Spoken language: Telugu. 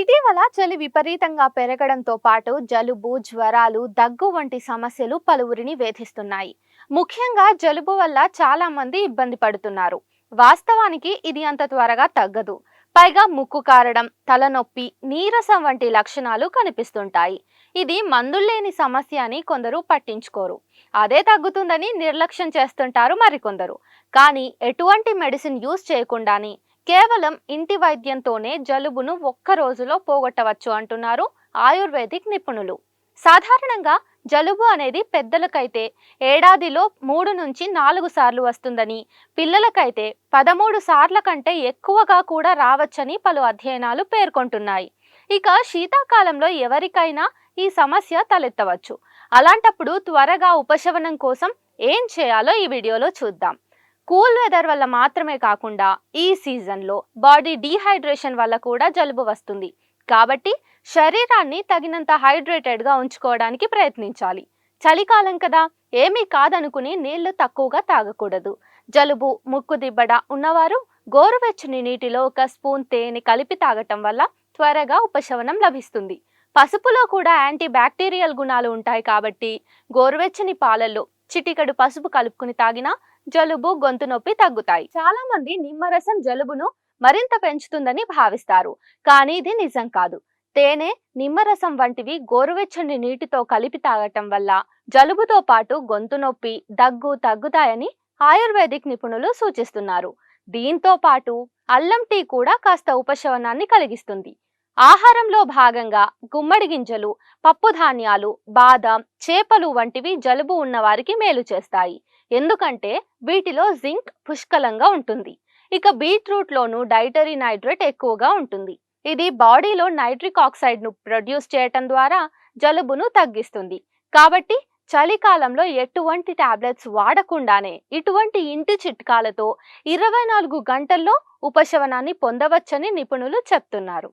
ఇటీవల చలి విపరీతంగా పెరగడంతో పాటు జలుబు, జ్వరాలు, దగ్గు వంటి సమస్యలు పలువురిని వేధిస్తున్నాయి. ముఖ్యంగా జలుబు వల్ల చాలా మంది ఇబ్బంది పడుతున్నారు. వాస్తవానికి ఇది అంత త్వరగా తగ్గదు. పైగా ముక్కు కారడం, తలనొప్పి, నీరసం వంటి లక్షణాలు కనిపిస్తుంటాయి. ఇది మందుల్లేని సమస్య అని కొందరు పట్టించుకోరు. అదే తగ్గుతుందని నిర్లక్ష్యం చేస్తుంటారు మరికొందరు. కానీ ఎటువంటి మెడిసిన్ యూజ్ చేయకుండానే కేవలం ఇంటి వైద్యంతోనే జలుబును ఒక్క రోజులో పోగొట్టవచ్చు అంటున్నారు ఆయుర్వేదిక్ నిపుణులు. సాధారణంగా జలుబు అనేది పెద్దలకైతే ఏడాదిలో 3 నుంచి 4 సార్లు వస్తుందని, పిల్లలకైతే 13 సార్ల కంటే ఎక్కువగా కూడా రావచ్చని పలు అధ్యయనాలు పేర్కొంటున్నాయి. ఇక శీతాకాలంలో ఎవరికైనా ఈ సమస్య తలెత్తవచ్చు. అలాంటప్పుడు త్వరగా ఉపశమనం కోసం ఏం చేయాలో ఈ వీడియోలో చూద్దాం. కూల్ వెదర్ వల్ల మాత్రమే కాకుండా ఈ సీజన్లో బాడీ డీహైడ్రేషన్ వల్ల కూడా జలుబు వస్తుంది. కాబట్టి శరీరాన్ని తగినంత హైడ్రేటెడ్గా ఉంచుకోవడానికి ప్రయత్నించాలి. చలికాలం కదా, ఏమీ కాదనుకుని నీళ్లు తక్కువగా తాగకూడదు. జలుబు, ముక్కు దిబ్బడ ఉన్నవారు గోరువెచ్చని నీటిలో 1 స్పూన్ తేనె కలిపి తాగటం వల్ల త్వరగా ఉపశమనం లభిస్తుంది. పసుపులో కూడా యాంటీ బ్యాక్టీరియల్ గుణాలు ఉంటాయి కాబట్టి గోరువెచ్చని పాలల్లో చిటికెడు పసుపు కలుపుకుని తాగినా జలుబు, గొంతు నొప్పి తగ్గుతాయి. చాలా మంది నిమ్మరసం జలుబును మరింత పెంచుతుందని భావిస్తారు. కానీ ఇది నిజం కాదు. తేనె, నిమ్మరసం వంటివి గోరువెచ్చని నీటితో కలిపి తాగటం వల్ల జలుబుతో పాటు గొంతు నొప్పి, దగ్గు తగ్గుతాయని ఆయుర్వేదిక్ నిపుణులు సూచిస్తున్నారు. దీంతో పాటు అల్లం టీ కూడా కాస్త ఉపశమనాన్ని కలిగిస్తుంది. ఆహారంలో భాగంగా గుమ్మడి గింజలు, పప్పు ధాన్యాలు, బాదం, చేపలు వంటివి జలుబు ఉన్న వారికి మేలు చేస్తాయి. ఎందుకంటే వీటిలో జింక్ పుష్కలంగా ఉంటుంది. ఇక బీట్రూట్ లోను డైటరీ నైట్రేట్ ఎక్కువగా ఉంటుంది. ఇది బాడీలో నైట్రిక్ ఆక్సైడ్ ను ప్రొడ్యూస్ చేయటం ద్వారా జలుబును తగ్గిస్తుంది. కాబట్టి చలికాలంలో ఎటువంటి టాబ్లెట్స్ వాడకుండానే ఇటువంటి ఇంటి చిట్కాలతో 24 గంటల్లో ఉపశమనాన్ని పొందవచ్చని నిపుణులు చెప్తున్నారు.